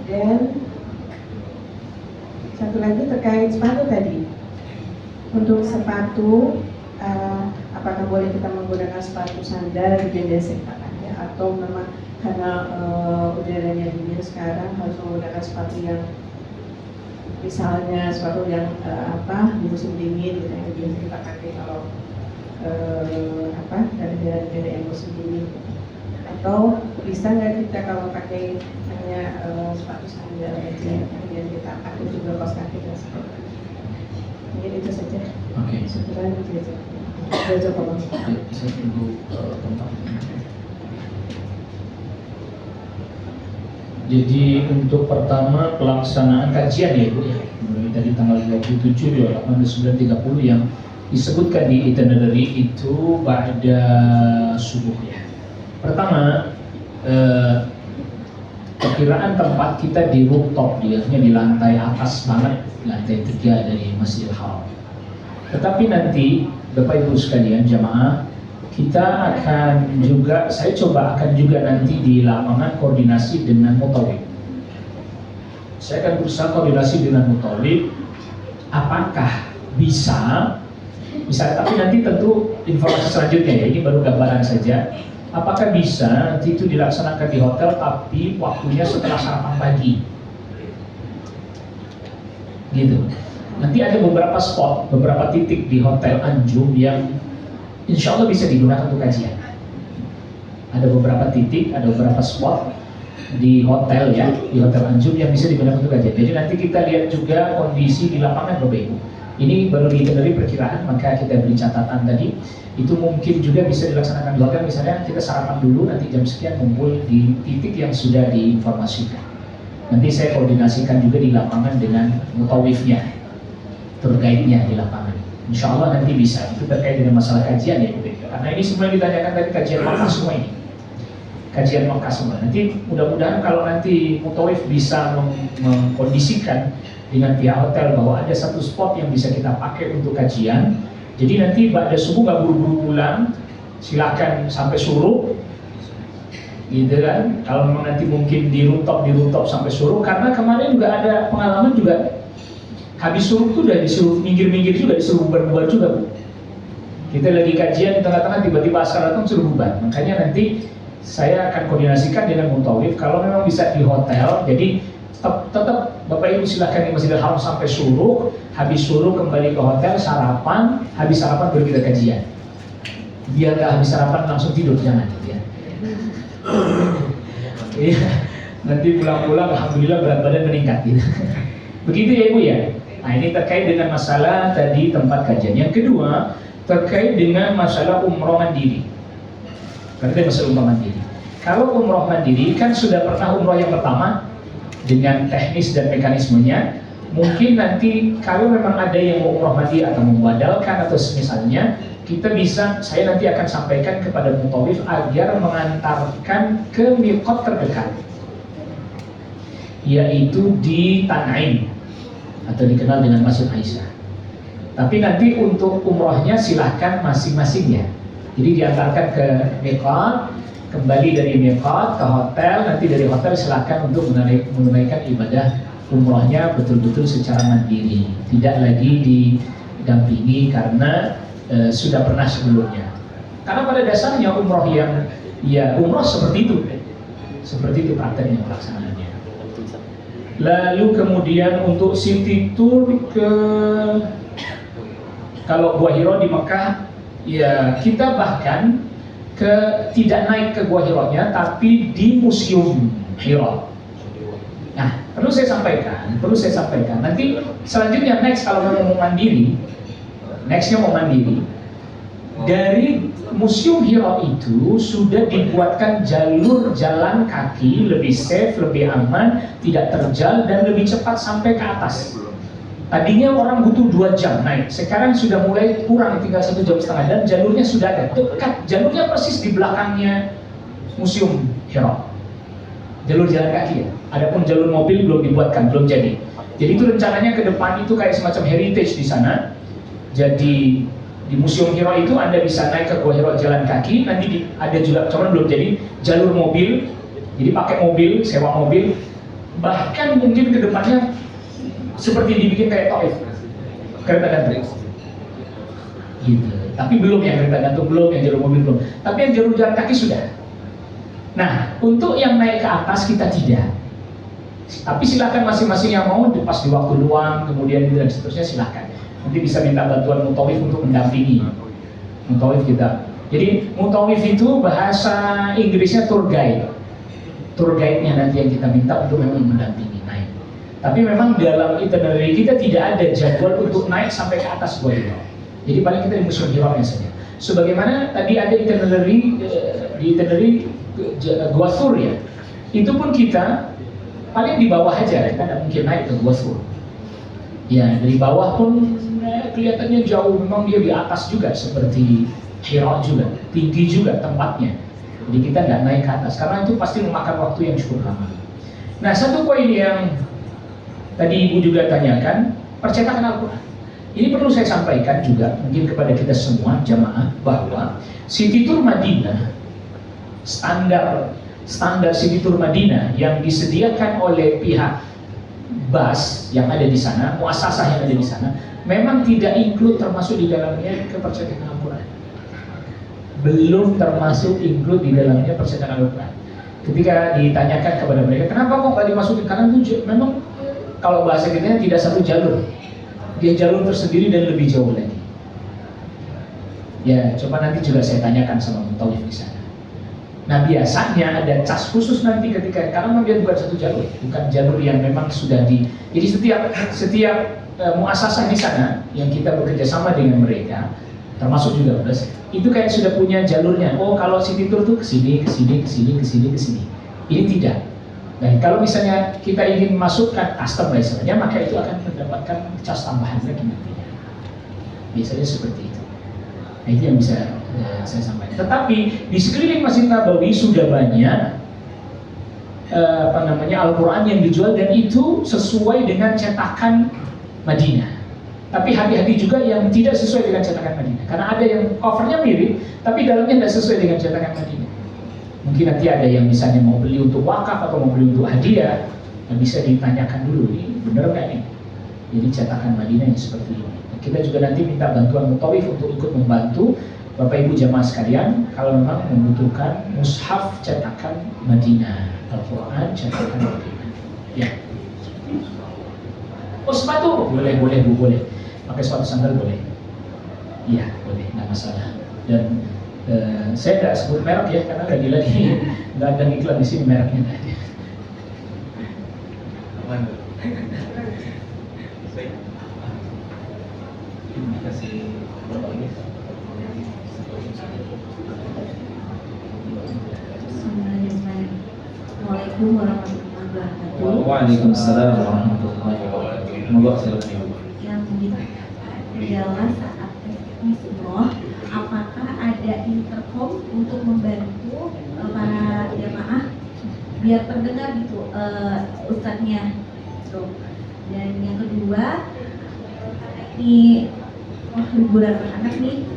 Dan satu lagi terkait sepatu tadi. Untuk sepatu, apakah boleh kita menggunakan sepatu sandal di desinfektannya atau memang karena udaranya dingin sekarang harus menggunakan sepatu yang misalnya sepatu yang di musim dingin gitu, yang biasa kita pakai kalau daerah yang musim dingin, atau bisa nggak kita kalau pakai hanya sepatu sandal aja kemudian kita pakai juga kaos kaki dan sebagainya. Mungkin itu saja. Oke. Sebenarnya itu saja. Saya coba Saya tunggu tempat. Jadi untuk pertama pelaksanaan kajian ya Bu ya, mulai dari tanggal 27, 28, 29, 30 yang disebutkan di itinerary itu pada subuh ya. Pertama, perkiraan tempat kita di rooftop, biasanya di lantai atas banget, lantai 3 dari Masjidil Haram. Tetapi nanti Bapak Ibu sekalian jamaah, kita akan juga, saya coba akan juga nanti di lapangan koordinasi dengan mutawif. Saya akan berusaha koordinasi dengan mutawif, apakah bisa, tapi nanti tentu informasi selanjutnya ya, ini baru gambaran saja. Apakah bisa nanti itu dilaksanakan di hotel tapi waktunya setelah sarapan pagi, gitu. Nanti ada beberapa spot, beberapa titik di Hotel Anjum yang insya Allah bisa digunakan untuk kajian. Ada beberapa titik, ada beberapa spot di hotel ya, di Hotel Anjum yang bisa digunakan untuk kajian. Jadi nanti kita lihat juga kondisi di lapangan Bapak Ibu. Ini baru dari perkiraan, maka kita beri catatan tadi. Itu mungkin juga bisa dilaksanakan di hotel, misalnya kita sarapan dulu, nanti jam sekian kumpul di titik yang sudah diinformasikan. Nanti saya koordinasikan juga di lapangan dengan mutawifnya, tour guide-nya di lapangan. Insya Allah nanti bisa. Itu terkait dengan masalah kajian ya, karena ini semua yang ditanyakan tadi kajian Makkah semua ini, kajian Makkah semua. Nanti mudah-mudahan kalau nanti mutawif bisa mengkondisikan dengan pihak hotel bahwa ada satu spot yang bisa kita pakai untuk kajian. Jadi nanti pada subuh nggak buru-buru pulang, silakan sampai suruh, gitu kan. Kalau memang nanti mungkin di rooftop sampai suruh, karena kemarin juga ada pengalaman juga. Habis suruh tuh udah disuruh minggir-minggir juga, disuruh bubar-bubar juga Bu. Kita lagi kajian di tengah-tengah tiba-tiba askar datang suruh bubar. Makanya nanti saya akan koordinasikan dengan mutawif kalau memang bisa di hotel. Jadi tetap Bapak Ibu silahkan di Masjidil Haram sampai suruh, habis suruh kembali ke hotel sarapan, habis sarapan baru kita kajian. Biar nggak habis sarapan langsung tidur, jangan ya. Iya, nanti pulang-pulang alhamdulillah berat badan meningkat gitu. Begitu ya Ibu ya. Nah ini terkait dengan masalah tadi tempat kajian. Yang kedua terkait dengan masalah umroh mandiri. Karena masalah umroh mandiri. Kalau umroh mandiri kan sudah pernah umroh yang pertama dengan teknis dan mekanismenya. Mungkin nanti kalau memang ada yang mau umroh mandiri atau membadalkan atau semisalnya, kita bisa, saya nanti akan sampaikan kepada mutawif agar mengantarkan ke miqat terdekat, yaitu di Tan'im atau dikenal dengan Masjid Aisyah. Tapi nanti untuk umrohnya silahkan masing-masing ya. Jadi diantarkan ke miqat, kembali dari miqat ke hotel, nanti dari hotel silahkan untuk menunaikan ibadah umrohnya betul-betul secara mandiri, tidak lagi didampingi karena sudah pernah sebelumnya. Karena pada dasarnya umroh yang umroh seperti itu prakteknya pelaksanaannya. Lalu kemudian untuk city tour kalau Gua Hiro di Mekah, ya kita bahkan tidak naik ke Gua Hiro-nya, tapi di Museum Hiro. Nah, perlu saya sampaikan, nanti selanjutnya kalau mau mandiri, nextnya mau mandiri, dari Museum Hiro itu sudah dibuatkan jalur jalan kaki lebih safe, lebih aman, tidak terjal dan lebih cepat sampai ke atas. Tadinya orang butuh 2 jam naik, sekarang sudah mulai kurang, tinggal 1,5 jam dan jalurnya sudah ada, dekat, jalurnya persis di belakangnya Museum Hiro. Jalur jalan kaki ya. Adapun jalur mobil belum dibuatkan, belum jadi. Jadi itu rencananya ke depan itu kayak semacam heritage di sana. Jadi di Museum Hiro itu Anda bisa naik ke Gua Hiro jalan kaki, nanti ada juga, cuman belum jadi, jalur mobil. Jadi pakai mobil, sewa mobil. Bahkan mungkin ke depannya seperti dibikin kayak Taif, kereta gantung. Gitu. Tapi belum yang kereta gantung, belum yang jalur mobil belum. Tapi yang jalur jalan kaki sudah. Nah, untuk yang naik ke atas kita tidak. Tapi silakan masing-masing yang mau pas di waktu luang, kemudian dan seterusnya silakan. Nanti bisa minta bantuan mutawif untuk mendampingi. Mutawif kita. Jadi mutawif itu bahasa Inggrisnya tour guide. Tour guide-nya nanti yang kita minta untuk memang mendampingi naik. Tapi memang dalam itinerary kita tidak ada jadwal untuk naik sampai ke atas Gua Hiro. Jadi paling kita di Museum Hiro saja. Sebagaimana tadi ada itinerary di itinerary Gua Thur ya. Itu pun kita paling di bawah aja, kita tidak mungkin naik ke Gua Thur. Ya, dari bawah pun kelihatannya jauh, memang dia di atas juga seperti Hiro juga, tinggi juga tempatnya. Jadi kita nggak naik ke atas karena itu pasti memakan waktu yang cukup lama. Nah, satu poin yang tadi Ibu juga tanyakan, percetakan Al-Quran. Ini perlu saya sampaikan juga mungkin kepada kita semua jamaah bahwa City Tour Madinah, standar City Tour Madinah yang disediakan oleh pihak BAS yang ada di sana, muasasah yang ada di sana, memang tidak include termasuk di dalamnya kepercetakan Al-Quran. Belum termasuk include di dalamnya percetakan Al-Quran. Ketika ditanyakan kepada mereka, kenapa kok nggak dimasukin? Karena itu memang kalau bahasa kita tidak satu jalur, dia jalur tersendiri dan lebih jauh lagi. Ya, coba nanti juga saya tanyakan sama mutawif di sana. Nah, biasanya ada cas khusus nanti ketika, karena memang dia bukan satu jalur, bukan jalur yang memang sudah jadi setiap muasasah di sana yang kita bekerja sama dengan mereka, termasuk juga BAS, itu kayak sudah punya jalurnya. Oh, kalau City Tour tuh kesini. Ini tidak. Dan kalau misalnya kita ingin masukkan custom misalnya, maka itu akan mendapatkan cas tambahan lagi nantinya. Biasanya seperti itu. Nah, itu yang bisa saya sampaikan. Tetapi di sekeliling Masjid Nabawi sudah banyak Al-Quran yang dijual dan itu sesuai dengan cetakan Madinah. Tapi hati-hati juga yang tidak sesuai dengan cetakan Madinah. Karena ada yang covernya mirip, tapi dalamnya tidak sesuai dengan cetakan Madinah. Mungkin nanti ada yang misalnya mau beli untuk wakaf atau mau beli untuk hadiah, nah bisa ditanyakan dulu, ini benar nggak nih? Jadi cetakan Madinah yang seperti ini. Kita juga nanti minta bantuan mutawif untuk ikut membantu Bapak Ibu jamaah sekalian kalau memang membutuhkan mushaf cetakan Madinah, Al-Quran cetakan Madinah. Ya. Oh, sepatu boleh Bu, boleh. Pakai sepatu sandal boleh. Iya, boleh, nggak masalah. Dan saya nggak sebut merek ya, karena lagi-lagi nggak ada iklan di sini mereknya. Assalamualaikum warahmatullahi wabarakatuh. Waalaikumsalam warahmatullahi wabarakatuh. Moga silakan. Yang ditanyakan adalah saat teknis umroh, apakah ada intercom untuk membantu para jamaah biar terdengar gitu ustadznya. Dan yang kedua, di liburan anak nih,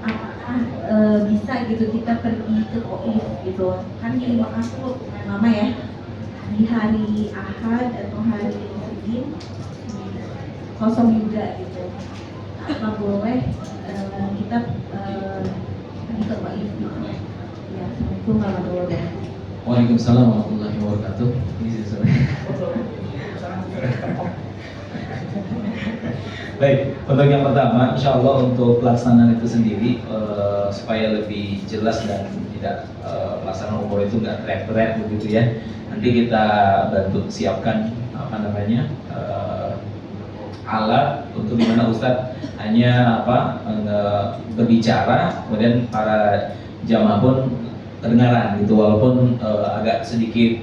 apakah bisa gitu kita pergi ke Koif gitu, kan di Mekah tuh lama ya, di hari Ahad atau hari Senin kosong juga gitu, apa boleh kita pergi ke Koif gitu ya. Assalamualaikum warahmatullahi wabarakatuh. Waalaikumsalam warahmatullahi wabarakatuh. Baik, untuk yang pertama, insya Allah untuk pelaksanaan itu sendiri supaya lebih jelas dan tidak pelaksanaan umroh itu nggak teriak-teriak begitu ya. Nanti kita bantu siapkan apa namanya alat untuk dimana Ustadz hanya berbicara, kemudian para jamaah pun kedengaran gitu, walaupun agak sedikit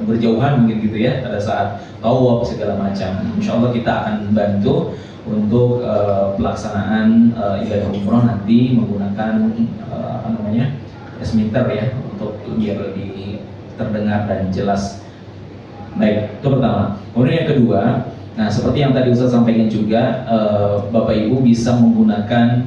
berjauhan mungkin gitu ya pada saat tawaf segala macam. Insya Allah kita akan bantu untuk pelaksanaan ibadah umroh nanti menggunakan transmitter ya, untuk biar lebih terdengar dan jelas. Baik, itu pertama. Kemudian yang kedua, nah seperti yang tadi Ustaz sampaikan juga, Bapak Ibu bisa menggunakan